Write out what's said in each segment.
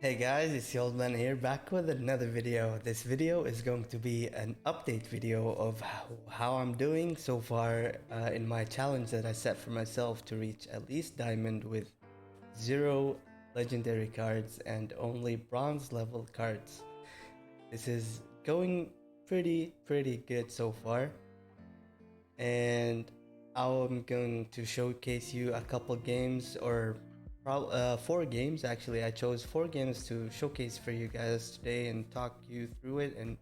Hey guys, it's the old man here back with another video. This video is going to be an update video of how I'm doing so far in my challenge that I set for myself to reach at least diamond with 0 legendary cards and only bronze level cards. This is going pretty good so far, and I'm going to showcase you a couple games or 4 games. Actually, I chose 4 games to showcase for you guys today and talk you through it and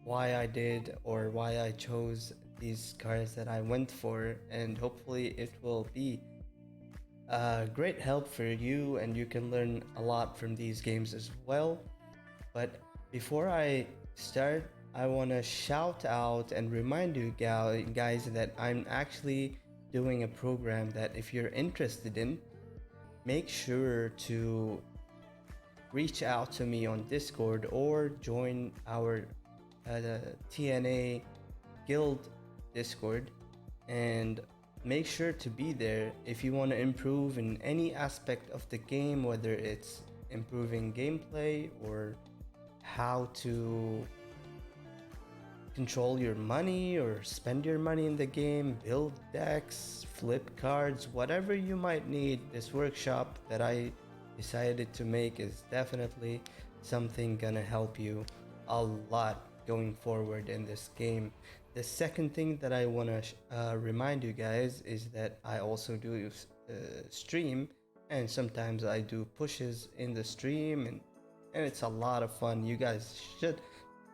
why I did or why I chose these cards that I went for, and hopefully it will be a great help for you and you can learn a lot from these games as well. But before I start, I want to shout out and remind you guys that I'm actually doing a program that if you're interested in, make sure to reach out to me on Discord or join our TNA guild Discord, and make sure to be there if you want to improve in any aspect of the game, whether it's improving gameplay or how to control your money or spend your money in the game, build decks, flip cards, whatever you might need. This workshop that I decided to make is definitely something gonna help you a lot going forward in this game. The second thing that I want to remind you guys is that I also do stream, and sometimes I do pushes in the stream, and it's a lot of fun. You guys should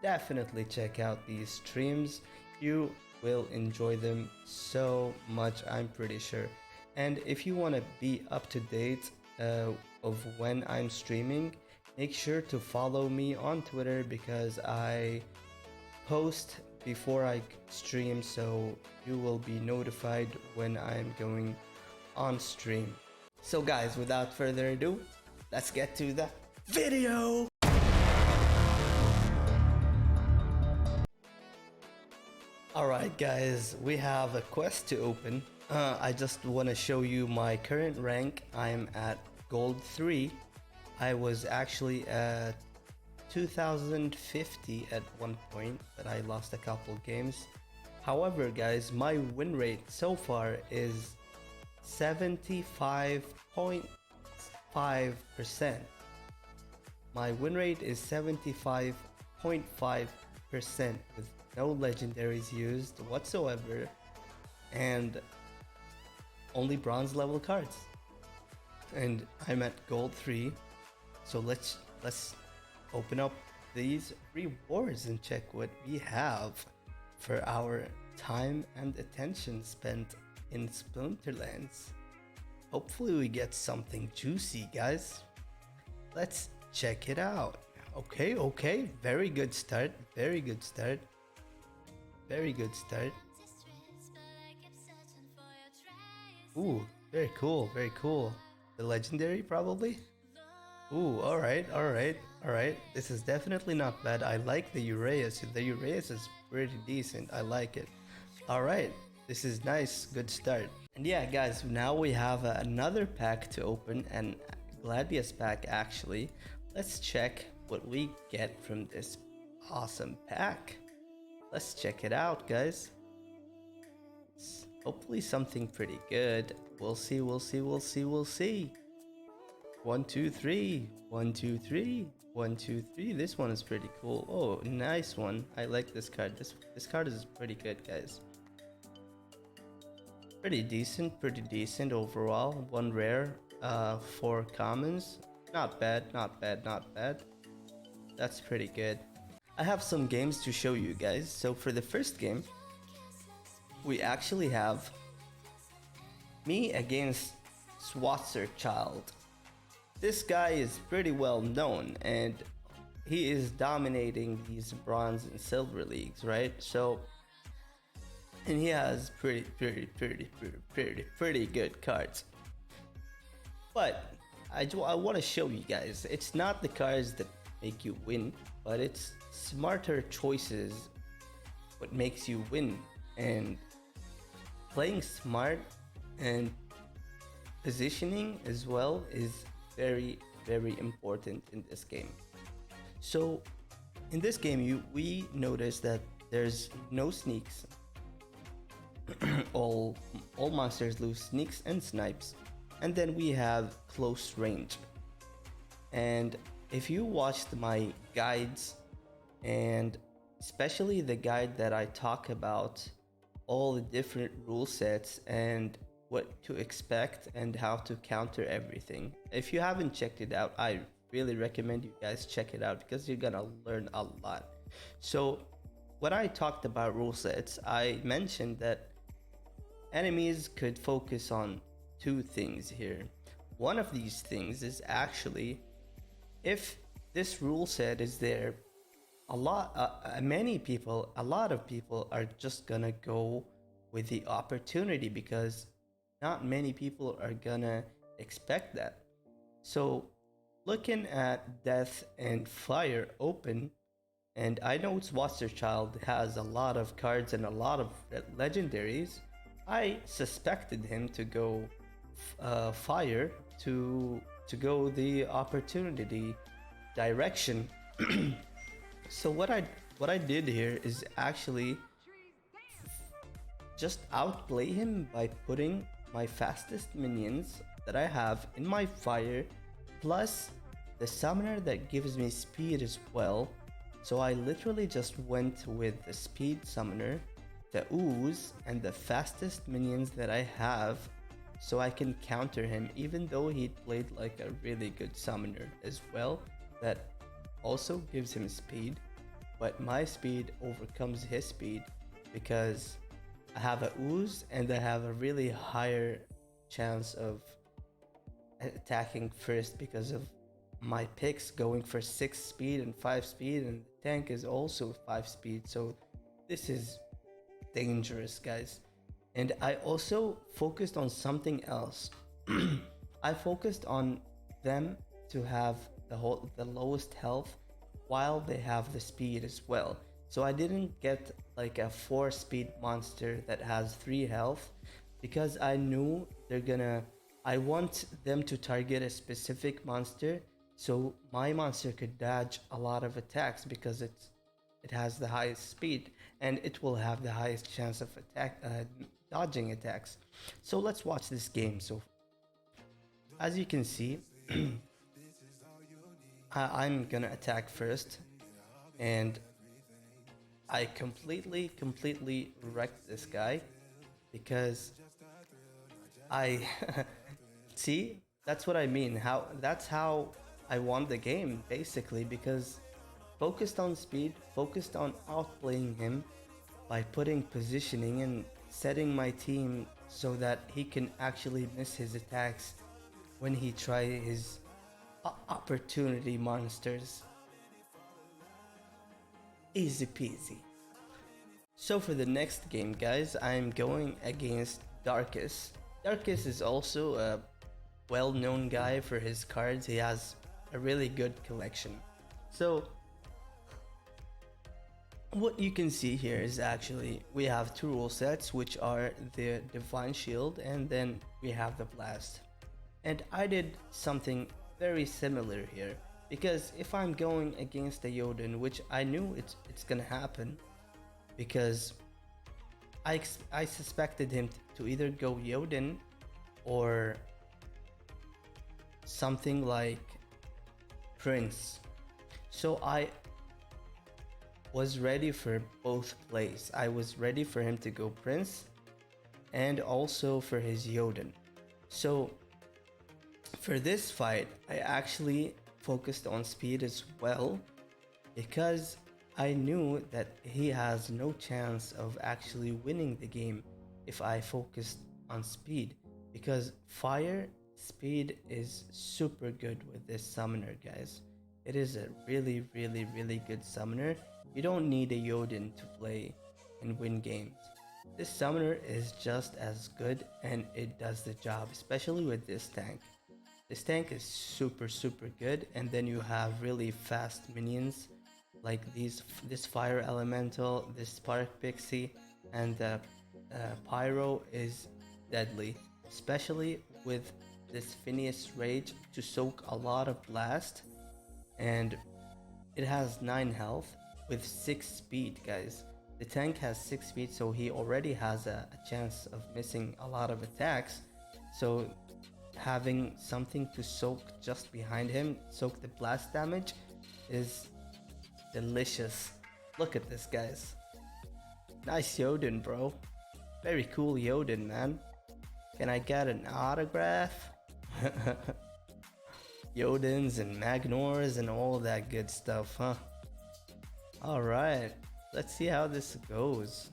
definitely check out these streams. You will enjoy them so much, I'm pretty sure. And if you want to be up to date of when I'm streaming, make sure to follow me on Twitter because I post before I stream, so you will be notified when I'm going on stream. So guys, without further ado, let's get to the video. Alright guys, we have a quest to open. I just want to show you my current rank. I'm at gold 3. I was actually at 2050 at one point, but I lost a couple games. However guys, my win rate so far is 75.5%. My win rate is 75.5% with no legendaries used whatsoever and only bronze level cards. And I'm at gold 3. So let's open up these rewards and check what we have for our time and attention spent in Splinterlands. Hopefully we get something juicy, guys. Let's check it out. Okay, very good start. Ooh, very cool. The legendary probably. Ooh, alright. This is definitely not bad. I like the Uraeus. The Uraeus is pretty decent. I like it. Alright, this is nice. Good start. And yeah, guys, now we have another pack to open, and Gladius pack actually. Let's check what we get from this awesome pack. Let's check it out, guys. Hopefully something pretty good. We'll see. 1, 2, 3. 1, 2, 3. 1, 2, 3. This one is pretty cool. Oh, nice one. I like this card. This card is pretty good, guys. Pretty decent overall. 1 rare, 4 commons. Not bad. That's pretty good. I have some games to show you guys. So for the first game, we actually have me against Schwarzerchild. This guy is pretty well known and he is dominating these bronze and silver leagues, right? So, and he has pretty good cards. But I want to show you guys, it's not the cards that make you win, but it's smarter choices what makes you win. And playing smart and positioning as well is very very important in this game. So in this game, we notice that there's no sneaks. all all monsters lose sneaks and snipes, and then we have close range. And if you watched my guides, and especially the guide that I talk about all the different rule sets and what to expect and how to counter everything, if you haven't checked it out, I really recommend you guys check it out because you're gonna learn a lot. So when I talked about rule sets, I mentioned that enemies could focus on two things here. One of these things is actually, if this rule set is there, a lot of people are just gonna go with the opportunity because not many people are gonna expect that. So looking at death and fire open, and I know Child has a lot of cards and a lot of legendaries. I suspected him to go fire to go the opportunity direction. So what I did here is actually just outplay him by putting my fastest minions that I have in my fire, plus the summoner that gives me speed as well. So I literally just went with the speed summoner, the ooze, and the fastest minions that I have, so I can counter him, even though he played like a really good summoner as well that also gives him speed. But my speed overcomes his speed because I have a ooze and I have a really higher chance of attacking first because of my picks going for 6 speed and 5 speed, and the tank is also 5 speed. So this is dangerous, guys. And I also focused on something else. I focused on them to have the lowest health while they have the speed as well. So I didn't get like a 4 speed monster that has 3 health because I knew I want them to target a specific monster so my monster could dodge a lot of attacks because it has the highest speed and it will have the highest chance of dodging attacks. So let's watch this game. So as you can see, I'm gonna attack first, and I completely wrecked this guy because I see, that's what I mean. That's how I won the game basically, because focused on speed, focused on outplaying him by putting positioning and setting my team so that he can actually miss his attacks when he try his opportunity monsters. Easy peasy. So for the next game, guys, I'm going against Darkus. Darkus is also a well-known guy for his cards. He has a really good collection. So what you can see here is actually we have two rule sets, which are the Divine Shield and then we have the Blast. And I did something very similar here, because if I'm going against a Jotun, which I knew it's gonna happen, because I suspected him to either go Jotun or something like Prince. So I was ready for both plays. I was ready for him to go Prince and also for his Jotun. So for this fight, I actually focused on speed as well, because I knew that he has no chance of actually winning the game if I focused on speed, because fire speed is super good with this summoner, guys. It is a really good summoner. You don't need a Jotun to play and win games. This summoner is just as good and it does the job, especially with this tank. This tank is super good, and then you have really fast minions like this fire elemental, this spark pixie, and the pyro is deadly, especially with this Phineas Rage to soak a lot of blast, and it has 9 health with 6 speed, guys. The tank has 6 speed, so he already has a chance of missing a lot of attacks. So having something to soak just behind him, soak the blast damage, is delicious. Look at this, guys. Nice Jodin, bro. Very cool Jodin, man. Can I get an autograph? Jodins and Magnors and all that good stuff, huh? Alright, let's see how this goes.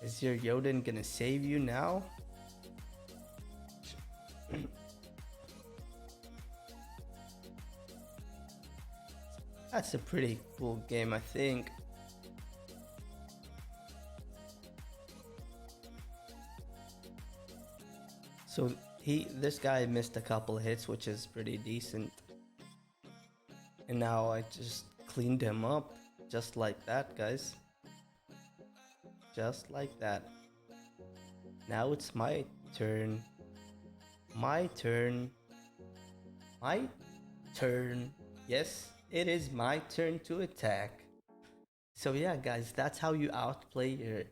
Is your Jodin gonna save you now? That's a pretty cool game, I think. So this guy missed a couple hits, which is pretty decent. And now I just cleaned him up just like that, guys. Just like that. Now it's my turn. My turn. My turn. Yes, it is my turn to attack. So yeah, guys, that's how you outplay your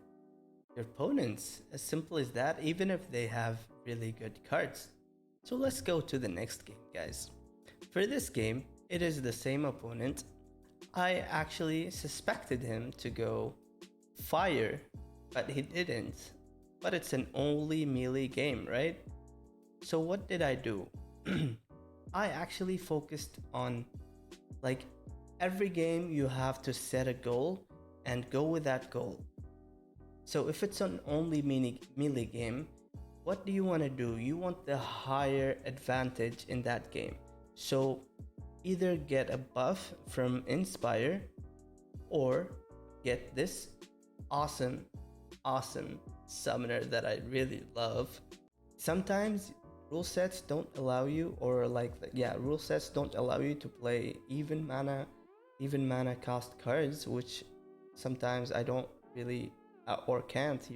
opponents. As simple as that, even if they have really good cards. So let's go to the next game, guys. For this game, it is the same opponent. I actually suspected him to go fire, but he didn't. But it's an only melee game, right? So what did I do? I actually focused on, like, every game you have to set a goal and go with that goal. So if it's an only melee game, what do you want to do? You want the higher advantage in that game. So either get a buff from Inspire or get this awesome summoner that I really love. Sometimes rule sets don't allow you, or rule sets don't allow you to play even mana cost cards, which sometimes I don't really or can't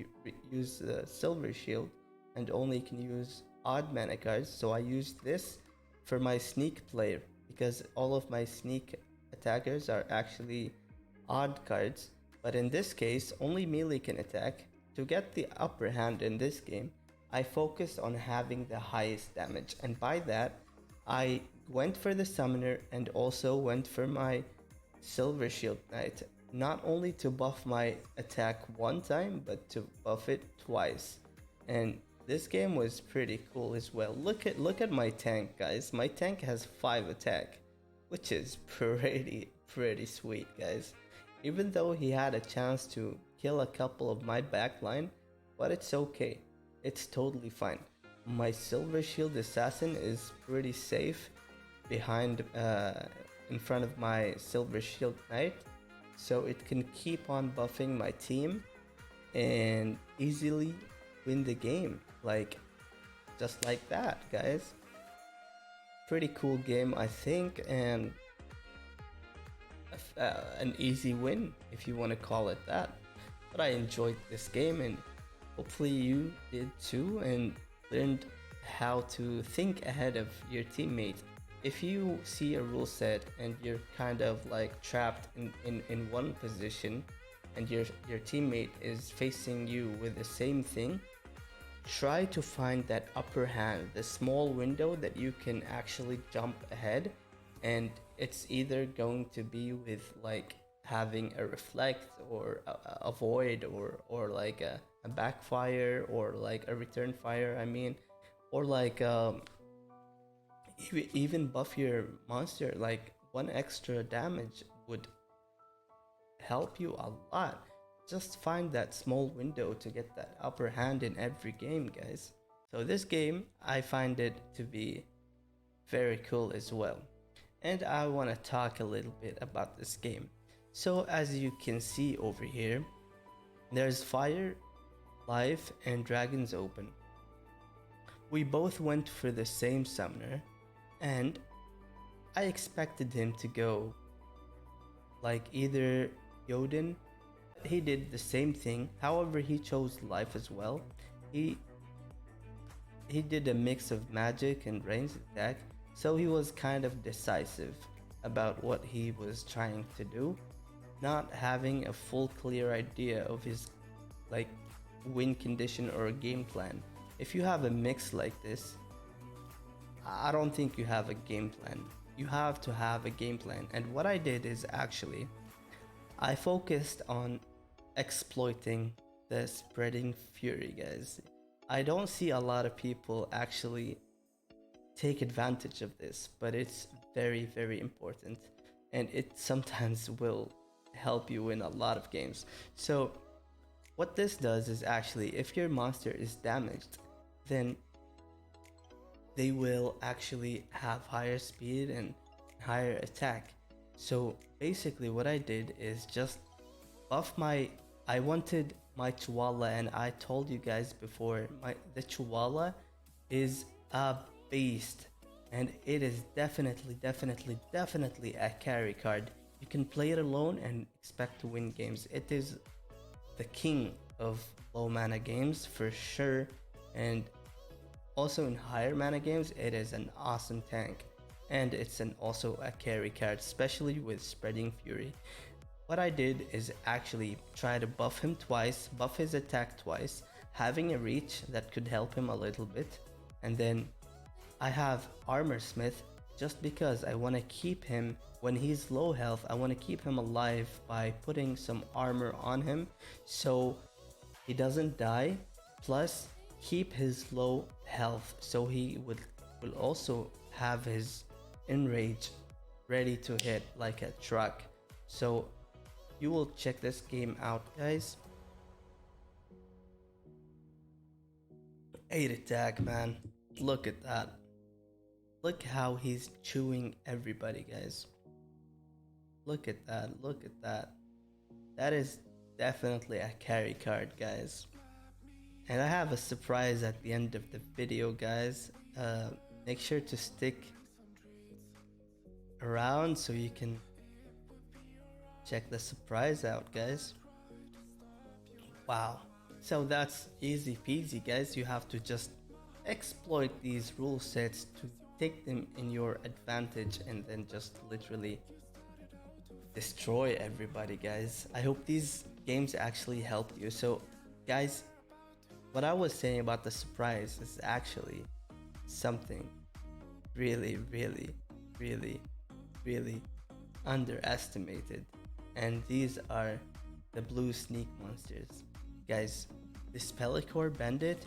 use the Silver Shield and only can use odd mana cards. So I use this for my sneak player, because all of my sneak attackers are actually odd cards. But in this case, only melee can attack. To get the upper hand in this game, I focused on having the highest damage, and by that I went for the summoner and also went for my Silver Shield Knight, not only to buff my attack one time, but to buff it twice. And this game was pretty cool as well. Look at my tank, guys. My tank has 5 attack, which is pretty sweet, guys. Even though he had a chance to kill a couple of my backline, but it's okay. It's totally fine. My Silver Shield Assassin is pretty safe behind in front of my Silver Shield Knight, so it can keep on buffing my team and easily win the game, like just like that, guys. Pretty cool game, I think, and an easy win if you want to call it that. But I enjoyed this game, and hopefully you did too, and learned how to think ahead of your teammate. If you see a rule set and you're kind of like trapped in one position, and your teammate is facing you with the same thing, try to find that upper hand, the small window that you can actually jump ahead. And it's either going to be with like having a reflect or a void, or like a backfire, or like a return fire, I mean, or like even buff your monster. Like 1 extra damage would help you a lot. Just find that small window to get that upper hand in every game, guys. So this game, I find it to be very cool as well. And I want to talk a little bit about this game. So as you can see over here, there's Fire, Life, and Dragons Open. We both went for the same summoner, and I expected him to go like either Jodin. He did the same thing, however he chose Life as well. He he did a mix of magic and ranged attack, so he was kind of decisive about what he was trying to do, not having a full clear idea of his like win condition or game plan. If you have a mix like this, I don't think you have a game plan. You have to have a game plan. And what I did is actually I focused on exploiting the spreading fury, guys. I don't see a lot of people actually take advantage of this, but it's very, very important. And it sometimes will help you win a lot of games. So, what this does is actually, if your monster is damaged, then they will actually have higher speed and higher attack. So basically what I did is just buff I wanted my Chihuahua, and I told you guys before, the Chihuahua is a beast, and it is definitely a carry card. You can play it alone and expect to win games. It is the king of low mana games for sure, and also in higher mana games it is an awesome tank, and it's also a carry card, especially with Spreading Fury. What I did is actually try to buff him twice, buff his attack twice, having a reach that could help him a little bit, and then I have Armor Smith just because I want to keep him when he's low health. I want to keep him alive by putting some armor on him so he doesn't die, plus keep his low health so he will also have his enrage ready to hit like a truck. So you will check this game out, guys. 8 attack, man. Look at that. Look how he's chewing everybody, guys. Look at that, look at that. That is definitely a carry card, guys. And I have a surprise at the end of the video, guys. Make sure to stick around so you can check the surprise out, guys. Wow. So that's easy peasy, guys. You have to just exploit these rule sets to take them in your advantage and then just literally destroy everybody, guys. I hope these games actually helped you. So guys, what I was saying about the surprise is actually something really underestimated, and these are the blue sneak monsters, guys. This Pellicore Bandit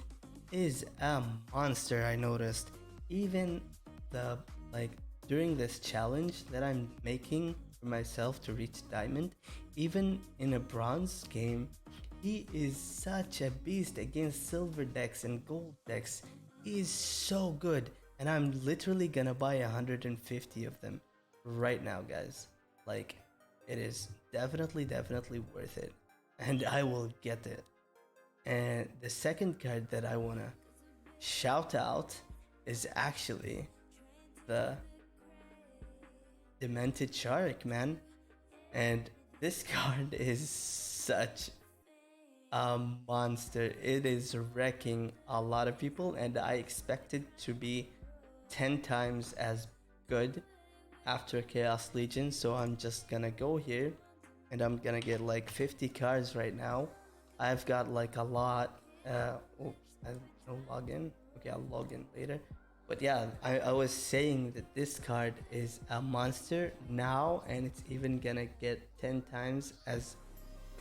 is a monster. I noticed even during this challenge that I'm making for myself to reach diamond, even in a bronze game, he is such a beast against silver decks and gold decks. He is so good, and I'm literally gonna buy 150 of them right now, guys. Like, it is definitely worth it, and I will get it. And the second card that I wanna shout out is actually the Demented Shark, man. And this card is such a monster. It is wrecking a lot of people, and I expect it to be 10 times as good after Chaos Legion. So I'm just gonna go here and I'm gonna get like 50 cards right now. I've got like a lot. Oh, I don't log in. Okay, I'll log in later. But yeah, I was saying that this card is a monster now, and it's even gonna get 10 times as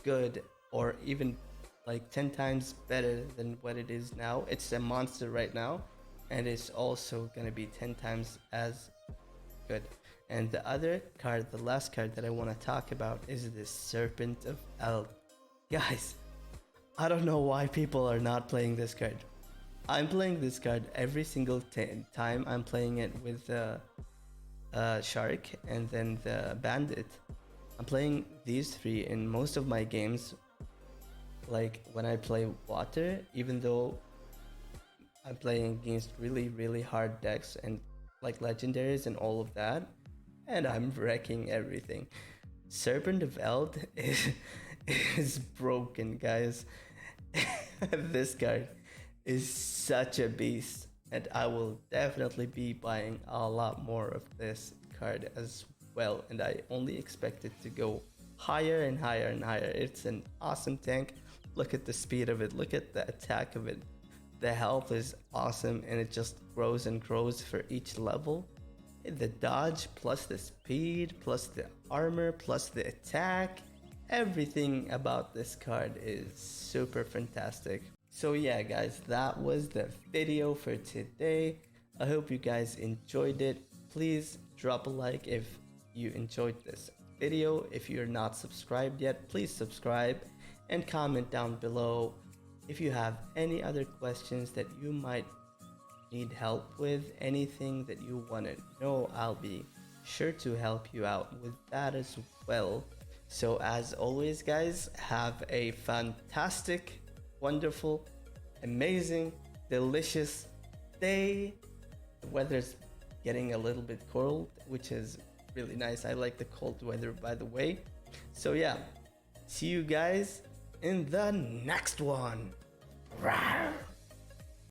good, or even like 10 times better than what it is now. It's a monster right now, and it's also gonna be 10 times as good. And the other card, the last card that I want to talk about, is this Serpent of Eld. Guys, I don't know why people are not playing this card. I'm playing this card every single time. I'm playing it with the Shark and then the Bandit. I'm playing these three in most of my games. Like when I play water, even though I'm playing against really hard decks and like legendaries and all of that, and I'm wrecking everything. Serpent of Eld is broken, guys. This card is such a beast. and I will definitely be buying a lot more of this card as well, and I only expect it to go higher and higher and higher. It's an awesome tank. Look at the speed of it, look at the attack of it. The health is awesome, and it just grows and grows for each level. The dodge plus the speed plus the armor plus the attack, everything about this card is super fantastic. So yeah guys, that was the video for today. I hope you guys enjoyed it. Please drop a like if you enjoyed this video. If you're not subscribed yet, please subscribe and comment down below if you have any other questions that you might need help with, anything that you want to know. I'll be sure to help you out with that as well. So as always guys, have a fantastic, wonderful, amazing, delicious day. The weather's getting a little bit cold, which is really nice. I like the cold weather, by the way. So yeah, see you guys in the next one. Rawr.